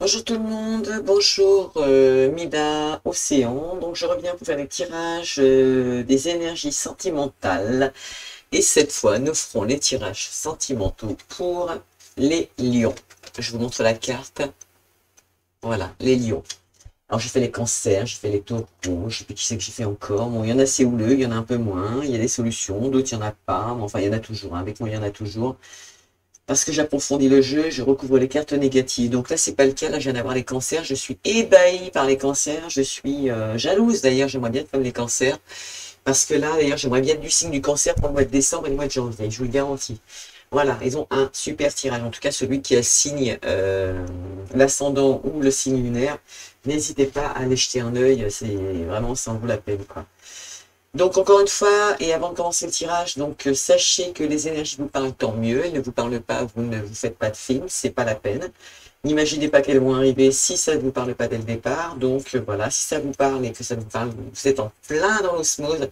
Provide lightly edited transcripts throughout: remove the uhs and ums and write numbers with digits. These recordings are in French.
Bonjour tout le monde, bonjour Mida Océan. Donc je reviens pour faire le tirage des énergies sentimentales. Et cette fois, nous ferons les tirages sentimentaux pour les lions. Je vous montre la carte. Voilà, les lions. Alors j'ai fait les cancers, j'ai fait les taureaux, je sais plus qui c'est que j'ai fait encore. Bon, il y en a c'est houleux, il y en a un peu moins, il y a des solutions, d'autres il n'y en a pas. Mais enfin, il y en a toujours, hein. Avec moi, il y en a toujours. Parce que j'approfondis le jeu, je recouvre les cartes négatives. Donc là, c'est pas le cas. Là, je viens d'avoir les cancers. Je suis ébahie par les cancers. Je suis jalouse d'ailleurs. J'aimerais bien être comme les cancers. Parce que là, d'ailleurs, j'aimerais bien être du signe du cancer pour le mois de décembre et le mois de janvier. Je vous le garantis. Voilà, ils ont un super tirage. En tout cas, celui qui a le signe, l'ascendant ou le signe lunaire. N'hésitez pas à aller jeter un œil. C'est vraiment, ça en vaut la peine, quoi. Donc encore une fois, et avant de commencer le tirage, donc sachez que les énergies vous parlent, tant mieux. Elles ne vous parlent pas, vous ne vous faites pas de film, c'est pas la peine. N'imaginez pas qu'elles vont arriver si ça ne vous parle pas dès le départ. Donc voilà, si ça vous parle et que ça vous parle, vous êtes en plein dans l'osmose,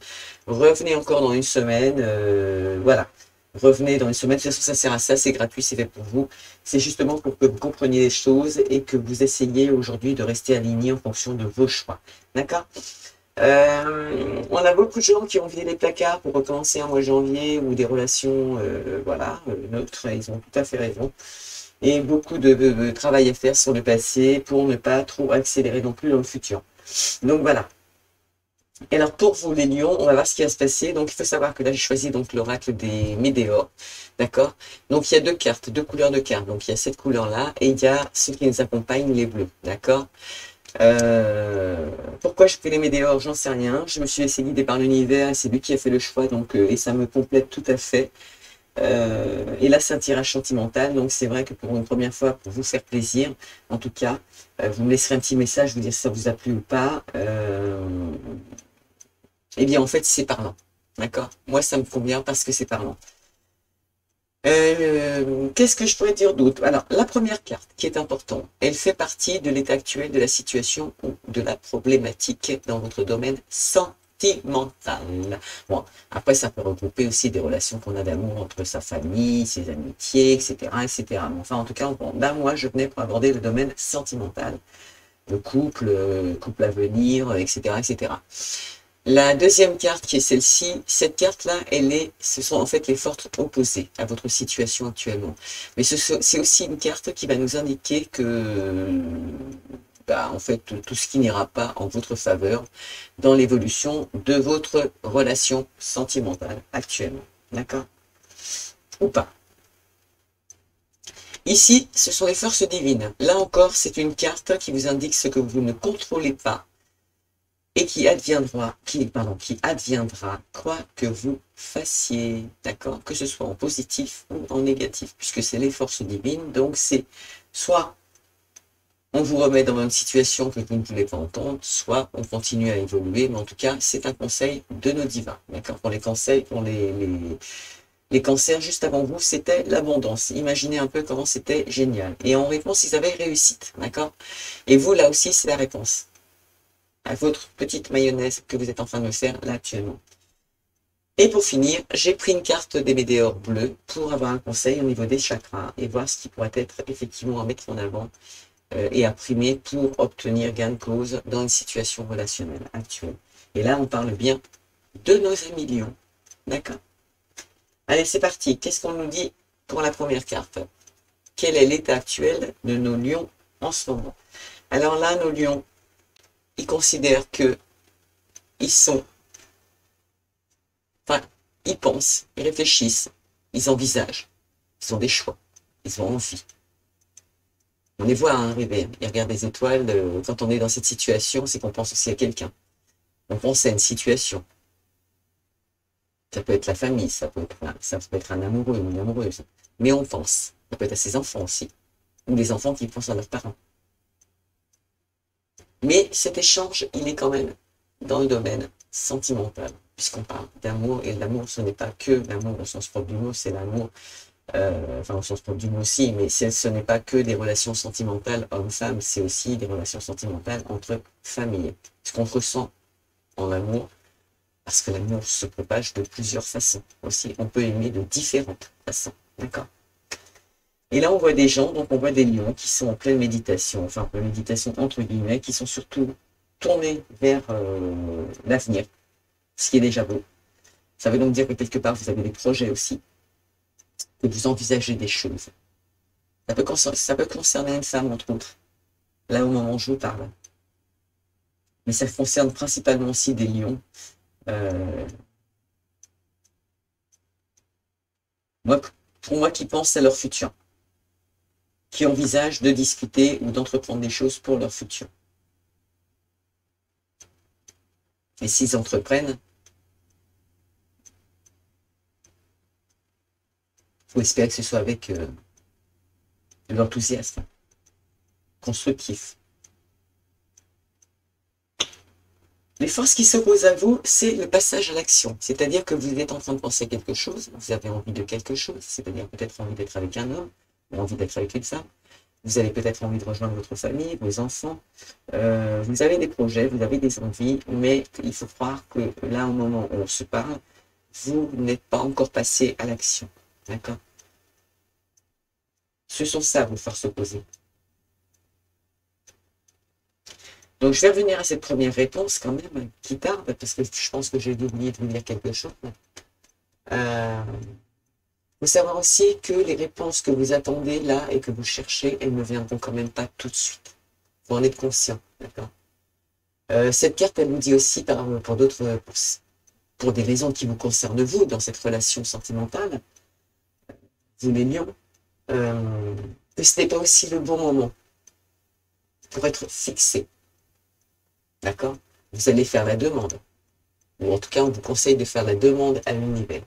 revenez encore dans une semaine. Voilà, revenez dans une semaine. De toute façon, ça sert à ça, c'est gratuit, c'est fait pour vous. C'est justement pour que vous compreniez les choses et que vous essayiez aujourd'hui de rester aligné en fonction de vos choix. D'accord? On a beaucoup de gens qui ont vidé les placards pour recommencer un mois de janvier ou des relations, voilà, neutres, ils ont tout à fait raison. Et beaucoup de travail à faire sur le passé pour ne pas trop accélérer non plus dans le futur. Donc voilà. Et alors pour vous les lions, on va voir ce qui va se passer. Donc il faut savoir que là j'ai choisi donc l'oracle des météores. D'accord? Donc il y a deux cartes, deux couleurs de cartes. Donc il y a cette couleur-là et il y a ceux qui nous accompagnent, les bleus. D'accord? Euh, Pourquoi je fais les météores, j'en sais rien. Je me suis laissé guider par l'univers et c'est lui qui a fait le choix, donc et ça me complète tout à fait. Et là, c'est un tirage sentimental, donc c'est vrai que pour une première fois, pour vous faire plaisir, en tout cas, vous me laisserez un petit message, vous dire si ça vous a plu ou pas. Eh bien, en fait, c'est parlant, d'accord? Moi, ça me convient parce que c'est parlant. Qu'est-ce que je pourrais dire d'autre? Alors, la première carte qui est importante, elle fait partie de l'état actuel de la situation ou de la problématique dans votre domaine sentimental. Bon, après, ça peut regrouper aussi des relations qu'on a d'amour entre sa famille, ses amitiés, etc., etc. Mais enfin, en tout cas, bon, là, moi, je venais pour aborder le domaine sentimental, le couple, couple à venir, etc., etc. La deuxième carte qui est celle-ci, cette carte-là, ce sont en fait les forces opposées à votre situation actuellement. Mais c'est aussi une carte qui va nous indiquer que, bah, en fait, tout ce qui n'ira pas en votre faveur dans l'évolution de votre relation sentimentale actuellement. D'accord? Ou pas. Ici, ce sont les forces divines. Là encore, c'est une carte qui vous indique ce que vous ne contrôlez pas et qui adviendra quoi que vous fassiez, d'accord? Que ce soit en positif ou en négatif, puisque c'est les forces divines, donc c'est soit on vous remet dans une situation que vous ne voulez pas entendre, soit on continue à évoluer, mais en tout cas, c'est un conseil de nos divins, d'accord? Pour les conseils, pour les cancers, juste avant vous, c'était l'abondance. Imaginez un peu comment c'était génial. Et en réponse, ils avaient réussite, d'accord? Et vous, là aussi, c'est la réponse à votre petite mayonnaise que vous êtes en train de me faire là actuellement. Et pour finir, j'ai pris une carte des météores bleus pour avoir un conseil au niveau des chakras et voir ce qui pourrait être effectivement à mettre en avant et à primer pour obtenir gain de cause dans une situation relationnelle actuelle. Et là, on parle bien de nos amis lions. D'accord? Allez, c'est parti. Qu'est-ce qu'on nous dit pour la première carte? Quel est l'état actuel de nos lions en ce moment? Alors là, nos lions, ils considèrent que ils sont Enfin, ils pensent, ils réfléchissent, ils envisagent, ils ont des choix, ils ont envie. On les voit arriver, ils regardent les étoiles. Quand on est dans cette situation, c'est qu'on pense aussi à quelqu'un. On pense à une situation. Ça peut être la famille, ça peut être un amoureux ou une amoureuse. Mais on pense. Ça peut être à ses enfants aussi. Ou les enfants qui pensent à leurs parents. Mais cet échange, il est quand même dans le domaine sentimental, puisqu'on parle d'amour, et l'amour, ce n'est pas que l'amour au sens propre du mot, c'est l'amour enfin au sens propre du mot aussi, mais ce n'est pas que des relations sentimentales homme-femme, c'est aussi des relations sentimentales entre familles. Ce qu'on ressent en amour, parce que l'amour se propage de plusieurs façons aussi. On peut aimer de différentes façons. D'accord? Et là, on voit des gens, donc on voit des lions qui sont en pleine méditation, enfin en pleine méditation entre guillemets, qui sont surtout tournés vers l'avenir, ce qui est déjà beau. Ça veut donc dire que quelque part, vous avez des projets aussi, que vous envisagez des choses. Ça peut concerner une femme, entre autres, là au moment où je vous parle. Mais ça concerne principalement aussi des lions. Euh, moi, pour moi, qui pensent à leur futur, qui envisagent de discuter ou d'entreprendre des choses pour leur futur. Et s'ils entreprennent, il faut espérer que ce soit avec de l'enthousiasme constructif. Les forces qui s'opposent à vous, c'est le passage à l'action. C'est-à-dire que vous êtes en train de penser à quelque chose, vous avez envie de quelque chose, c'est-à-dire peut-être envie d'être avec un homme, ou envie d'être avec une femme. Vous avez peut-être envie de rejoindre votre famille, vos enfants. Vous avez des projets, vous avez des envies, mais il faut croire que là, au moment où on se parle, vous n'êtes pas encore passé à l'action. D'accord? Ce sont ça, vos forces opposées. Donc, je vais revenir à cette première réponse quand même, qui tarde, parce que je pense que j'ai oublié de vous dire quelque chose. Faut savoir aussi que les réponses que vous attendez là et que vous cherchez, elles ne viendront quand même pas tout de suite. Faut en être conscient, d'accord? Cette carte, elle vous dit aussi, pour d'autres, pour des raisons qui vous concernent vous, dans cette relation sentimentale, vous les lions, que ce n'est pas aussi le bon moment pour être fixé, d'accord? Vous allez faire la demande, ou en tout cas, on vous conseille de faire la demande à l'univers.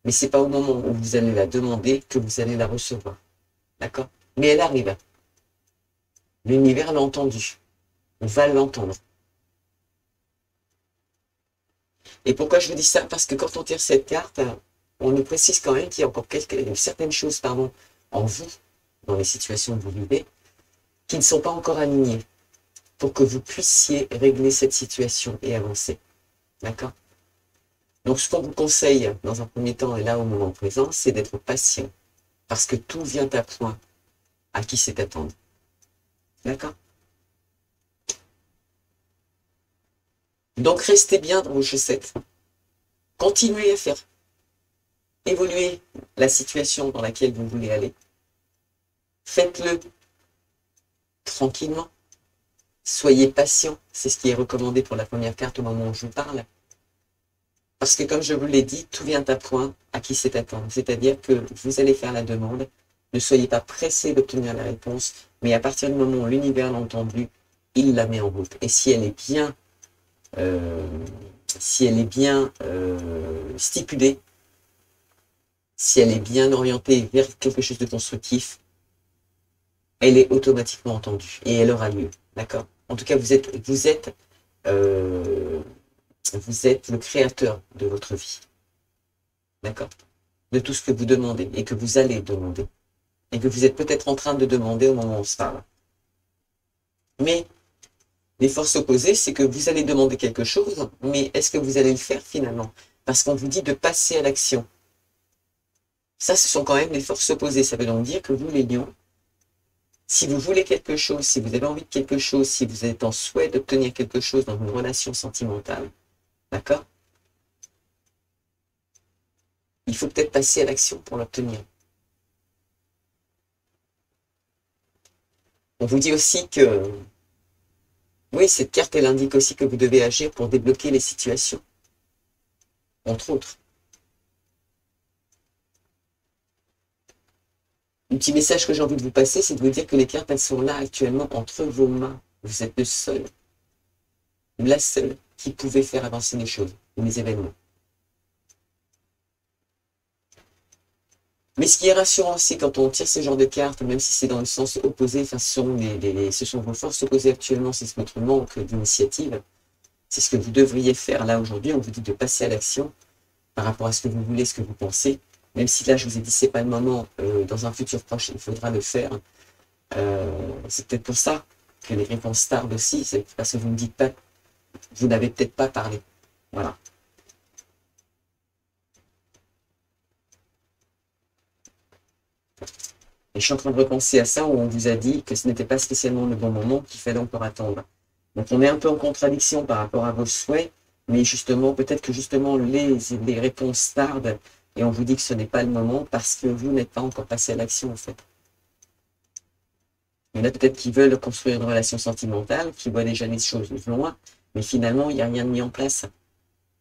Mais c'est pas au moment où vous allez la demander que vous allez la recevoir, d'accord? Mais elle arrive. L'univers l'a entendu. On va l'entendre. Et pourquoi je vous dis ça? Parce que quand on tire cette carte, on nous précise quand même qu'il y a encore certaines choses, en vous, dans les situations que vous vivez, qui ne sont pas encore alignées pour que vous puissiez régler cette situation et avancer. D'accord? Donc, ce qu'on vous conseille dans un premier temps et là au moment présent, c'est d'être patient. Parce que tout vient à point à qui sait attendre. D'accord? Donc, restez bien dans vos chaussettes. Continuez à faire évoluer la situation dans laquelle vous voulez aller. Faites-le tranquillement. Soyez patient. C'est ce qui est recommandé pour la première carte au moment où je vous parle. Parce que comme je vous l'ai dit, tout vient à point à qui sait attendre. C'est-à-dire que vous allez faire la demande. Ne soyez pas pressé d'obtenir la réponse. Mais à partir du moment où l'univers l'a entendue, il la met en route. Et si elle est bien, stipulée, si elle est bien orientée vers quelque chose de constructif, elle est automatiquement entendue et elle aura lieu. D'accord? En tout cas, vous êtes le créateur de votre vie. D'accord? De tout ce que vous demandez et que vous allez demander. Et que vous êtes peut-être en train de demander au moment où on se parle. Mais les forces opposées, c'est que vous allez demander quelque chose, mais est-ce que vous allez le faire finalement? Parce qu'on vous dit de passer à l'action. Ça, ce sont quand même les forces opposées. Ça veut donc dire que vous, les lions, si vous voulez quelque chose, si vous avez envie de quelque chose, si vous êtes en souhait d'obtenir quelque chose dans une relation sentimentale, d'accord? Il faut peut-être passer à l'action pour l'obtenir. On vous dit aussi que, oui, cette carte, elle indique aussi que vous devez agir pour débloquer les situations, entre autres. Le petit message que j'ai envie de vous passer, c'est de vous dire que les cartes, elles sont là actuellement entre vos mains. Vous êtes le seul, ou la seule, qui pouvait faire avancer les choses, ou les événements. Mais ce qui est rassurant aussi quand on tire ce genre de cartes, même si c'est dans le sens opposé, enfin, ce sont vos forces opposées actuellement, c'est votre manque d'initiative. C'est ce que vous devriez faire là aujourd'hui. On vous dit de passer à l'action par rapport à ce que vous voulez, ce que vous pensez. Même si là, je vous ai dit, c'est pas le moment, dans un futur proche, il faudra le faire. C'est peut-être pour ça que les réponses tardent aussi. C'est parce que vous ne dites pas, vous n'avez peut-être pas parlé. Voilà. Et je suis en train de repenser à ça où on vous a dit que ce n'était pas spécialement le bon moment, qu'il fallait encore attendre. Donc on est un peu en contradiction par rapport à vos souhaits, mais justement, peut-être que justement les réponses tardent et on vous dit que ce n'est pas le moment parce que vous n'êtes pas encore passé à l'action en fait. Il y en a peut-être qui veulent construire une relation sentimentale, qui voient déjà les choses loin, mais finalement, il n'y a rien de mis en place.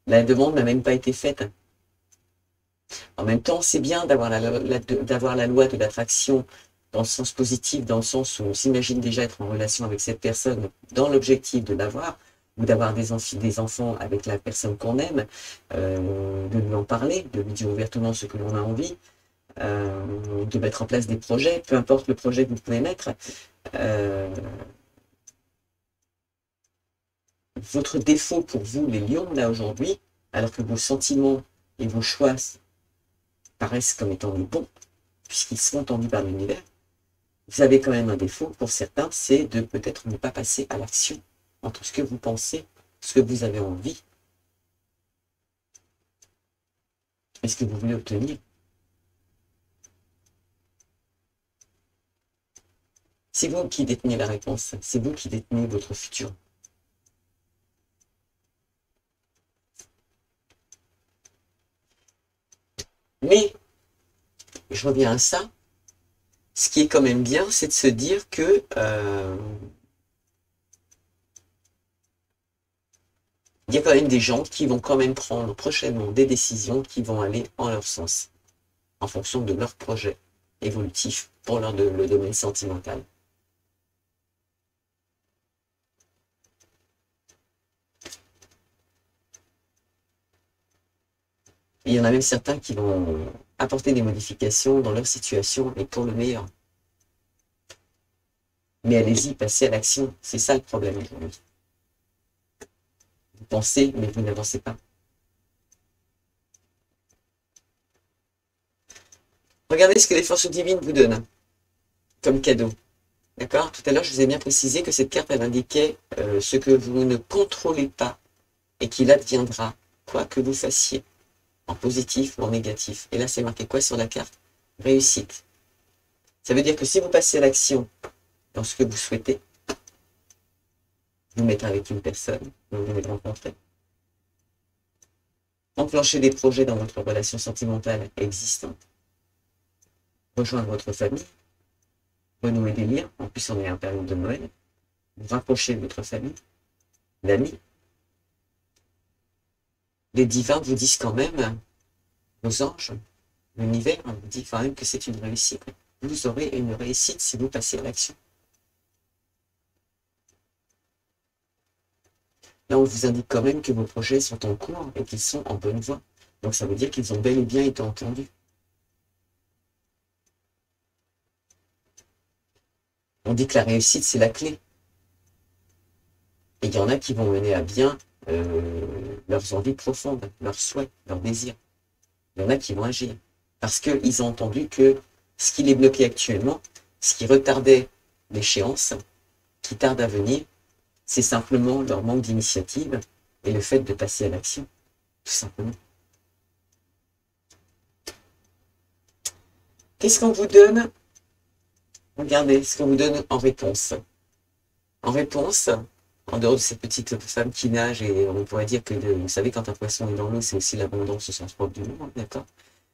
La demande n'a même pas été faite. En même temps, c'est bien d'avoir la loi de l'attraction dans le sens positif, dans le sens où on s'imagine déjà être en relation avec cette personne dans l'objectif de l'avoir, ou d'avoir des enfants avec la personne qu'on aime, de lui en parler, de lui dire ouvertement ce que l'on a envie, de mettre en place des projets, peu importe le projet que vous pouvez mettre. Votre défaut pour vous, les lions, là aujourd'hui, alors que vos sentiments et vos choix paraissent comme étant les bons, puisqu'ils sont entendus par l'univers, vous avez quand même un défaut pour certains, c'est de peut-être ne pas passer à l'action entre ce que vous pensez, ce que vous avez envie, et ce que vous voulez obtenir. C'est vous qui détenez la réponse, c'est vous qui détenez votre futur. Mais, je reviens à ça, ce qui est quand même bien, c'est de se dire que il y a quand même des gens qui vont quand même prendre prochainement des décisions qui vont aller en leur sens, en fonction de leur projet évolutif pour le domaine sentimental. Et il y en a même certains qui vont apporter des modifications dans leur situation et pour le meilleur. Mais allez-y, passez à l'action. C'est ça le problème aujourd'hui. Vous pensez, mais vous n'avancez pas. Regardez ce que les forces divines vous donnent comme cadeau. D'accord? Tout à l'heure, je vous ai bien précisé que cette carte, elle indiquait ce que vous ne contrôlez pas et qu'il adviendra, quoi que vous fassiez, en positif ou en négatif. Et là, c'est marqué quoi sur la carte? Réussite. Ça veut dire que si vous passez à l'action dans ce que vous souhaitez, vous mettre avec une personne, vous venez de rencontrer, enclencher des projets dans votre relation sentimentale existante, rejoindre votre famille, renouer des liens, en plus on est en période de Noël, vous rapprocher de votre famille, d'amis. Les divins vous disent quand même, vos anges, l'univers vous dit quand même que c'est une réussite. Vous aurez une réussite si vous passez à l'action. Là, on vous indique quand même que vos projets sont en cours et qu'ils sont en bonne voie. Donc ça veut dire qu'ils ont bel et bien été entendus. On dit que la réussite, c'est la clé. Et il y en a qui vont mener à bien leurs envies profondes, leurs souhaits, leurs désirs. Il y en a qui vont agir. Parce qu'ils ont entendu que ce qui les bloquait actuellement, ce qui retardait l'échéance, qui tarde à venir, c'est simplement leur manque d'initiative et le fait de passer à l'action, tout simplement. Qu'est-ce qu'on vous donne? Regardez ce qu'on vous donne en réponse. En réponse, en dehors de cette petite femme qui nage, et on pourrait dire que, vous savez, quand un poisson est dans l'eau, c'est aussi l'abondance au sens propre du mot, d'accord?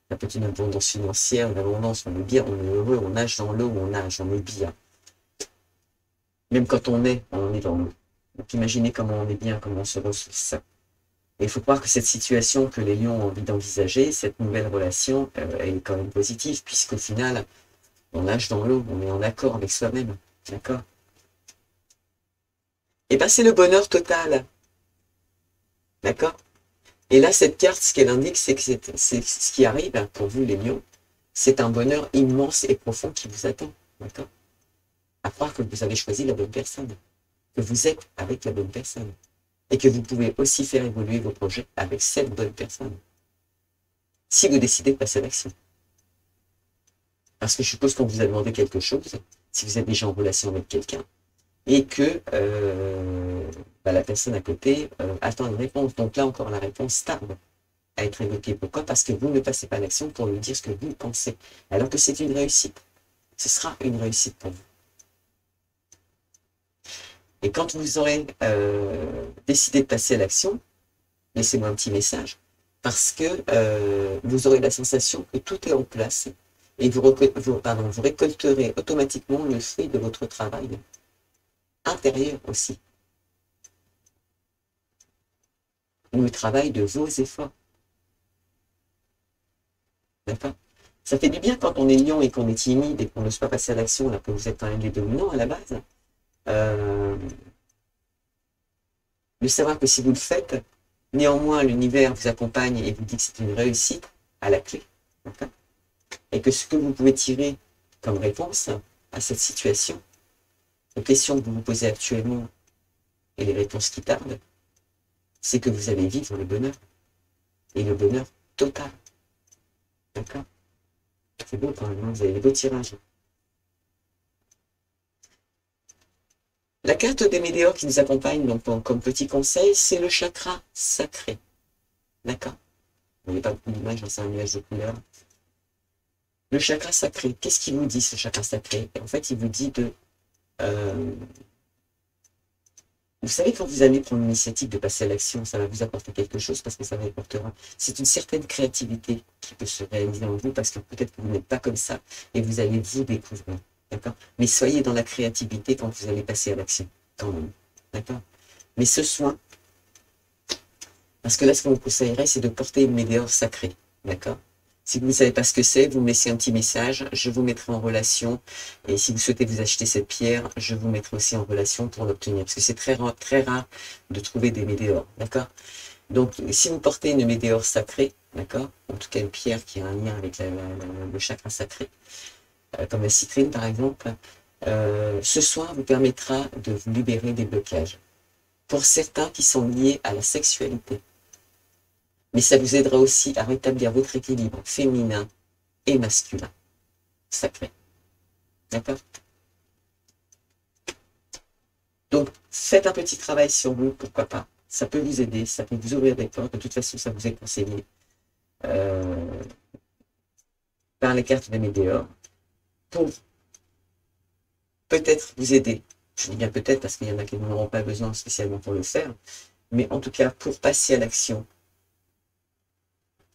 Ça peut être une abondance financière, une abondance, on est bien, on est heureux, on nage dans l'eau, on nage, on est bien. Même quand on est dans l'eau. Donc imaginez comment on est bien, comment on se ressource. Et il faut croire que cette situation que les lions ont envie d'envisager, cette nouvelle relation, est quand même positive, puisqu'au final, on nage dans l'eau, on est en accord avec soi-même. D'accord? Et bien, c'est le bonheur total. D'accord? Et là, cette carte, ce qu'elle indique, c'est que c'est ce qui arrive pour vous, les lions, c'est un bonheur immense et profond qui vous attend. D'accord? À croire que vous avez choisi la bonne personne, que vous êtes avec la bonne personne, et que vous pouvez aussi faire évoluer vos projets avec cette bonne personne, si vous décidez de passer à l'action. Parce que je suppose qu'on vous a demandé quelque chose, si vous êtes déjà en relation avec quelqu'un, et que la personne à côté attend une réponse. Donc là encore, la réponse tarde à être évoquée. Pourquoi? Parce que vous ne passez pas à l'action pour lui dire ce que vous pensez, alors que c'est une réussite. ce sera une réussite pour vous. Et quand vous aurez décidé de passer à l'action, laissez-moi un petit message, parce que vous aurez la sensation que tout est en place et vous récolterez automatiquement le fruit de votre travail intérieur aussi, le travail de vos efforts. D'accord? Ça fait du bien quand on est lion et qu'on est timide et qu'on n'ose pas passer à l'action, là que vous êtes quand même les dominants à la base. De savoir que si vous le faites, néanmoins l'univers vous accompagne et vous dit que c'est une réussite à la clé. Et que ce que vous pouvez tirer comme réponse à cette situation, aux questions que vous vous posez actuellement et les réponses qui tardent, c'est que vous allez vivre le bonheur. Et le bonheur total. D'accord? C'est beau quand même, vous avez les beaux tirages. La carte des météores qui nous accompagne, donc comme petit conseil, c'est le chakra sacré. D'accord? Vous n'avez pas beaucoup d'images, c'est un nuage de couleur. Le chakra sacré, qu'est-ce qu'il vous dit, ce chakra sacré? En fait, il vous dit de... vous savez, quand vous allez prendre l'initiative de passer à l'action, ça va vous apporter quelque chose parce que ça vous apportera. C'est une certaine créativité qui peut se réaliser en vous parce que peut-être que vous n'êtes pas comme ça et vous allez vous découvrir. D'accord? Mais soyez dans la créativité quand vous allez passer à l'action, quand même. D'accord? Mais ce soin, parce que là, ce qu'on vous conseillerait, c'est de porter une météore sacrée. D'accord? Si vous ne savez pas ce que c'est, vous me laissez un petit message, je vous mettrai en relation. Et si vous souhaitez vous acheter cette pierre, je vous mettrai aussi en relation pour l'obtenir. Parce que c'est très rare de trouver des météores. D'accord? Donc, si vous portez une météore sacrée, d'accord? En tout cas, une pierre qui a un lien avec le chakra sacré, comme la citrine par exemple, ce soin vous permettra de vous libérer des blocages. Pour certains qui sont liés à la sexualité. Mais ça vous aidera aussi à rétablir votre équilibre féminin et masculin. Sacré. D'accord? Donc, faites un petit travail sur vous, pourquoi pas. Ça peut vous aider, ça peut vous ouvrir des portes. De toute façon, ça vous est conseillé par les cartes des météores pour peut-être vous aider. Je dis bien peut-être parce qu'il y en a qui n'auront pas besoin spécialement pour le faire. Mais en tout cas, pour passer à l'action,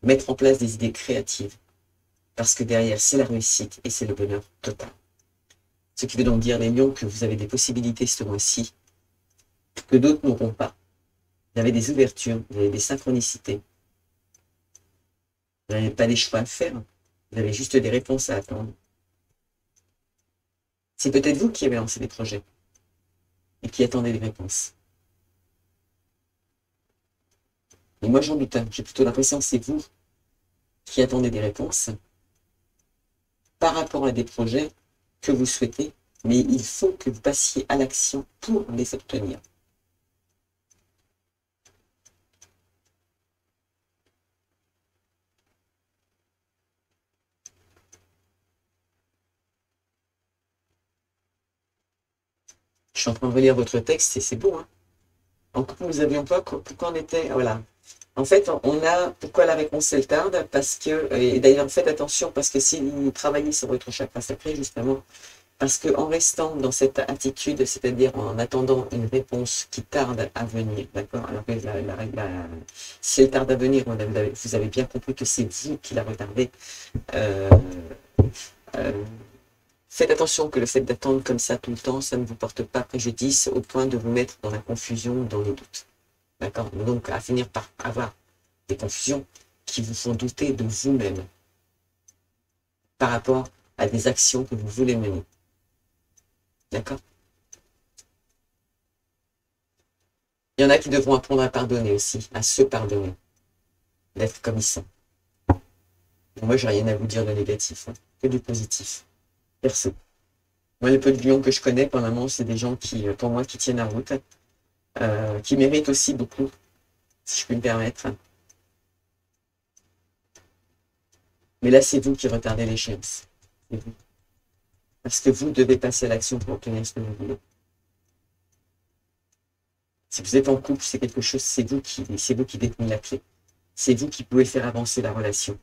mettre en place des idées créatives, parce que derrière, c'est la réussite et c'est le bonheur total. Ce qui veut donc dire, les lions, que vous avez des possibilités ce mois-ci que d'autres n'auront pas. Vous avez des ouvertures, vous avez des synchronicités. Vous n'avez pas des choix à faire, vous avez juste des réponses à attendre. C'est peut-être vous qui avez lancé des projets et qui attendez des réponses. Et moi, j'en doute, j'ai plutôt l'impression que c'est vous qui attendez des réponses par rapport à des projets que vous souhaitez, mais il faut que vous passiez à l'action pour les obtenir. Je suis en train de relire votre texte et c'est beau, hein. En quoi nous avions pas, pourquoi on était, voilà. En fait, on a, pourquoi la réponse elle tarde? Parce que, et d'ailleurs faites attention, parce que si vous travaillez sur votre chakra sacré, justement, parce qu'en restant dans cette attitude, c'est-à-dire en attendant une réponse qui tarde à venir, d'accord? Alors que si elle tarde à venir, vous avez bien compris que c'est vous qui la retardez. Faites attention que le fait d'attendre comme ça tout le temps, ça ne vous porte pas préjudice au point de vous mettre dans la confusion, dans le doute. D'accord? Donc, à finir par avoir des confusions qui vous font douter de vous-même par rapport à des actions que vous voulez mener. D'accord? Il y en a qui devront apprendre à pardonner aussi, à se pardonner, d'être comme ils sont. Moi, j'ai rien à vous dire de négatif, hein, que du positif. Perso. Moi, les peu de lions que je connais, pour le moment, c'est des gens qui, pour moi, qui tiennent la route, qui méritent aussi beaucoup, si je puis me permettre. Mais là, c'est vous qui retardez l'échéance. C'est vous. Parce que vous devez passer à l'action pour obtenir ce que vous voulez. Si vous êtes en couple, c'est quelque chose, c'est vous qui détenez la clé. C'est vous qui pouvez faire avancer la relation.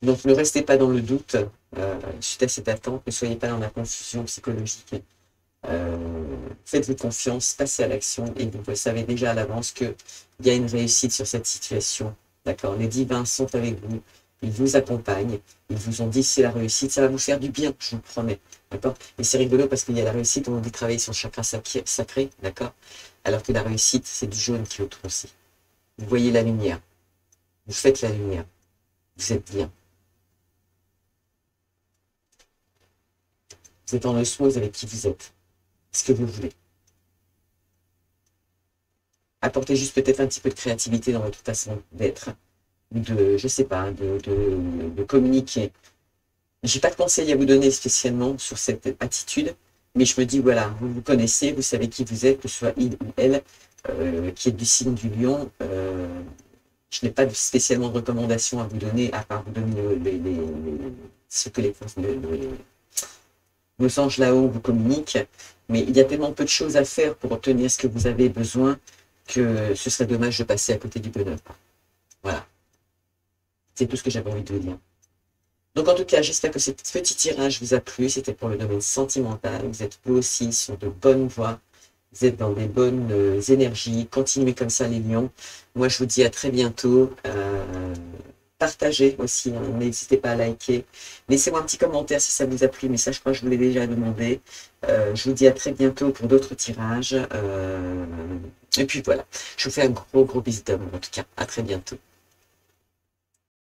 Donc ne restez pas dans le doute suite à cette attente, ne soyez pas dans la confusion psychologique. Faites-vous confiance, passez à l'action et vous savez déjà à l'avance qu'il y a une réussite sur cette situation. D'accord? Les divins sont avec vous, ils vous accompagnent, ils vous ont dit c'est la réussite, ça va vous faire du bien, je vous le promets. D'accord? Et c'est rigolo parce qu'il y a la réussite, on dit travailler son chakra sacré, d'accord? Alors que la réussite, c'est du jaune qui est autour aussi. Vous voyez la lumière, vous faites la lumière, vous êtes bien. Vous êtes en osmose avec qui vous êtes, ce que vous voulez. Apportez juste peut-être un petit peu de créativité dans votre façon d'être, je sais pas, de communiquer. J'ai pas de conseils à vous donner spécialement sur cette attitude, mais je me dis, voilà, vous vous connaissez, vous savez qui vous êtes, que ce soit il ou elle, qui est du signe du lion. Je n'ai pas spécialement de recommandations à vous donner, à part vous donner ce que nos anges là-haut vous communiquent, mais il y a tellement peu de choses à faire pour obtenir ce que vous avez besoin que ce serait dommage de passer à côté du bonheur. Voilà. C'est tout ce que j'avais envie de vous dire. Donc en tout cas, j'espère que ce petit tirage vous a plu. C'était pour le domaine sentimental. Vous êtes vous aussi sur de bonnes voies. Vous êtes dans des bonnes énergies. Continuez comme ça les lions. Moi, je vous dis à très bientôt. Partagez aussi, hein. N'hésitez pas à liker. Laissez-moi un petit commentaire si ça vous a plu, mais ça, je crois que je vous l'ai déjà demandé. Je vous dis à très bientôt pour d'autres tirages. Et puis voilà, je vous fais un gros bisou d'amour en tout cas. À très bientôt.